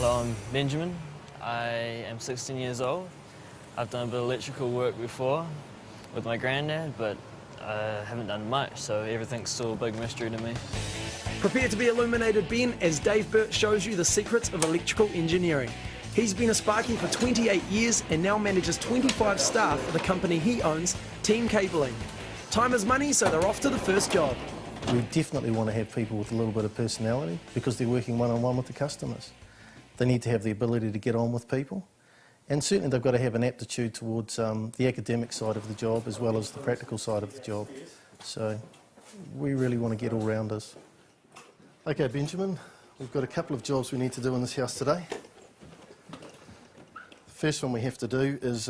Hello, I'm Benjamin. I am 16 years old. I've done a bit of electrical work before with my granddad, but I haven't done much, so everything's still a big mystery to me. Prepare to be illuminated, Ben, as Dave Burt shows you the secrets of electrical engineering. He's been a Sparky for 28 years and now manages 25 staff at the company he owns, Team Cabling. Time is money, so they're off to the first job. We definitely want to have people with a little bit of personality because they're working one-on-one with the customers. They need to have the ability to get on with people, and certainly they've got to have an aptitude towards the academic side of the job as well as the practical side of the job. So we really want to get all-rounders. Okay, Benjamin, we've got a couple of jobs we need to do in this house today. The first one we have to do is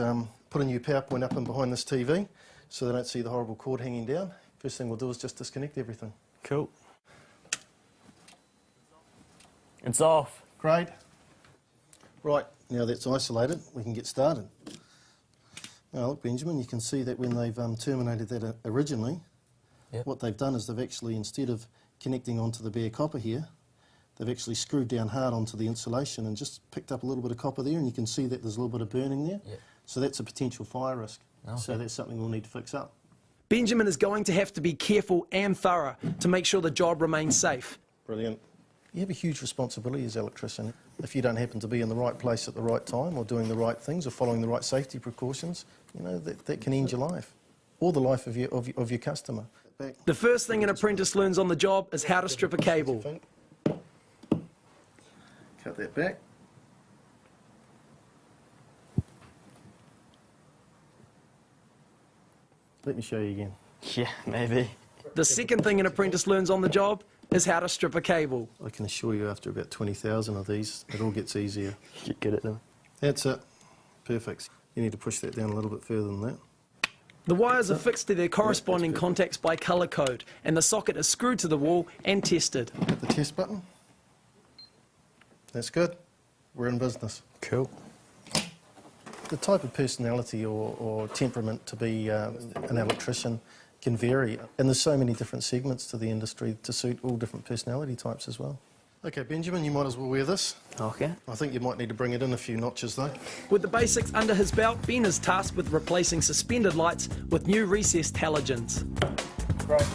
put a new power point up and behind this TV so they don't see the horrible cord hanging down. First thing we'll do is just disconnect everything. Cool. It's off. Great. Right, now that's isolated, we can get started. Now look, Benjamin, you can see that when they've terminated that originally, what they've done is they've actually, instead of connecting onto the bare copper here, they've actually screwed down hard onto the insulation and just picked up a little bit of copper there, and you can see that there's a little bit of burning there. So that's a potential fire risk. So that's something we'll need to fix up. Benjamin is going to have to be careful and thorough to make sure the job remains safe. Brilliant. You have a huge responsibility as an electrician. If you don't happen to be in the right place at the right time or doing the right things or following the right safety precautions, you know, that can end your life or the life of your customer. The first thing an apprentice learns on the job is how to strip a cable. Cut that back. Let me show you again. Yeah, maybe. The second thing an apprentice learns on the job is how to strip a cable. I can assure you after about 20,000 of these, it all gets easier. You get good at them. That's it. Perfect. You need to push that down a little bit further than that. The wires are fixed to their corresponding contacts by colour code, and the socket is screwed to the wall and tested. Hit the test button. That's good. We're in business. Cool. The type of personality or temperament to be an electrician can vary, and there's so many different segments to the industry to suit all different personality types as well. Okay, Benjamin, you might as well wear this. Okay. I think you might need to bring it in a few notches though. With the basics under his belt, Ben is tasked with replacing suspended lights with new recessed halogens. Great.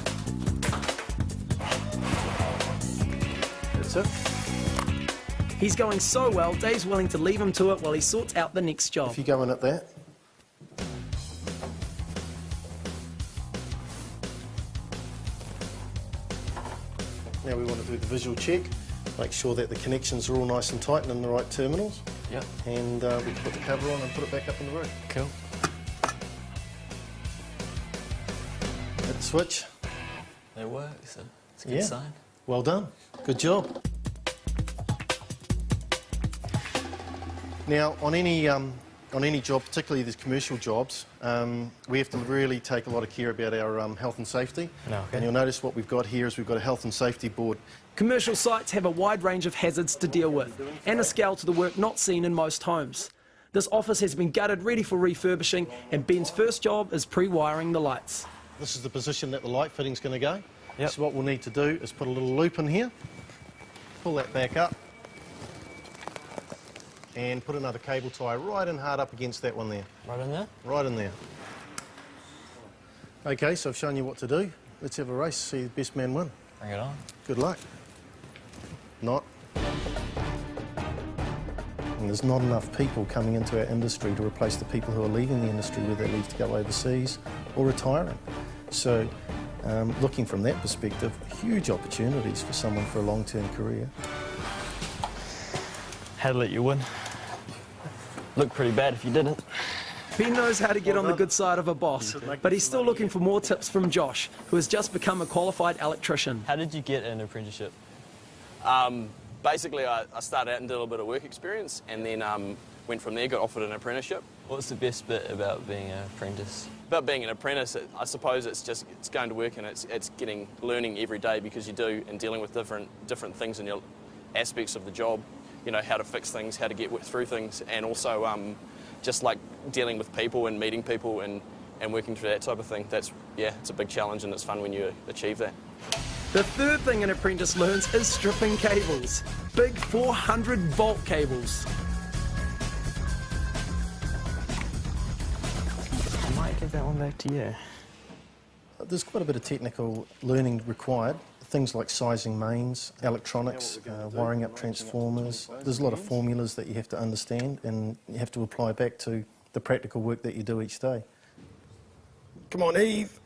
That's it. He's going so well, Dave's willing to leave him to it while he sorts out the next job. If you go in at that. Now we want to do the visual check, make sure that the connections are all nice and tight and in the right terminals. Yep. And we can put the cover on and put it back up in the room. Cool. Hit the switch. They work, so it's a good sign. Well done. Good job. Now, on any job, particularly these commercial jobs, we have to really take a lot of care about our health and safety. Okay. And you'll notice what we've got here is we've got a health and safety board. Commercial sites have a wide range of hazards to deal with and a scale to the work not seen in most homes. This office has been gutted, ready for refurbishing, and Ben's first job is pre-wiring the lights. This is the position that the light fitting's going to go. Yep. So what we'll need to do is put a little loop in here, pull that back up, and put another cable tie right in hard up against that one there. Right in there? Right in there. Okay, so I've shown you what to do. Let's have a race, see the best man win. Bring it on. Good luck. Not. And there's not enough people coming into our industry to replace the people who are leaving the industry, whether they leave to go overseas or retiring. So, looking from that perspective, huge opportunities for someone for a long-term career. Had to let you win. Looked pretty bad if you didn't. Ben knows how to get on the good side of a boss, but he's still looking for more tips from Josh, who has just become a qualified electrician. How did you get an apprenticeship? Basically, I started out and did a little bit of work experience, and then went from there, got offered an apprenticeship. What's the best bit about being an apprentice? About being an apprentice, I suppose it's going to work, and it's learning every day, because you do, and dealing with different things in your aspects of the job. You know, how to fix things, how to get through things, and also just like dealing with people and meeting people and working through that type of thing. It's a big challenge, and it's fun when you achieve that. The third thing an apprentice learns is stripping cables. Big 400-volt cables. I might give that one back to you. There's quite a bit of technical learning required. Things like sizing mains, electronics, wiring up transformers. There's a lot of formulas that you have to understand and you have to apply back to the practical work that you do each day. Come on, Eve.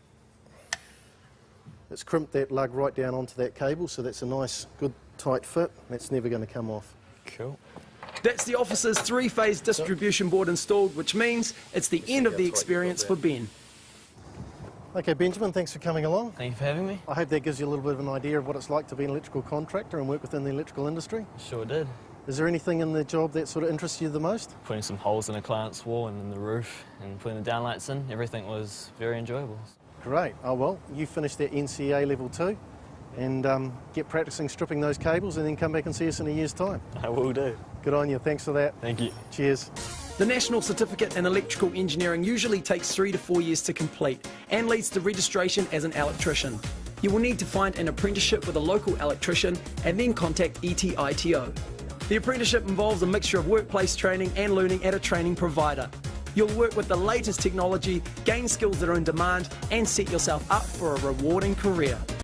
Let's crimp that lug right down onto that cable, so that's a nice, good, tight fit. That's never going to come off. Cool. That's the officer's three-phase distribution board installed, which means it's the end of the experience for Ben. Okay, Benjamin, thanks for coming along. Thank you for having me. I hope that gives you a little bit of an idea of what it's like to be an electrical contractor and work within the electrical industry. Sure did. Is there anything in the job that sort of interests you the most? Putting some holes in a client's wall and in the roof and putting the downlights in, everything was very enjoyable. Great. Oh, well, you finish that NCA level 2 and get practicing stripping those cables and then come back and see us in a year's time. I will do. Good on you. Thanks for that. Thank you. Cheers. The National Certificate in Electrical Engineering usually takes 3 to 4 years to complete and leads to registration as an electrician. You will need to find an apprenticeship with a local electrician and then contact ETITO. The apprenticeship involves a mixture of workplace training and learning at a training provider. You'll work with the latest technology, gain skills that are in demand, and set yourself up for a rewarding career.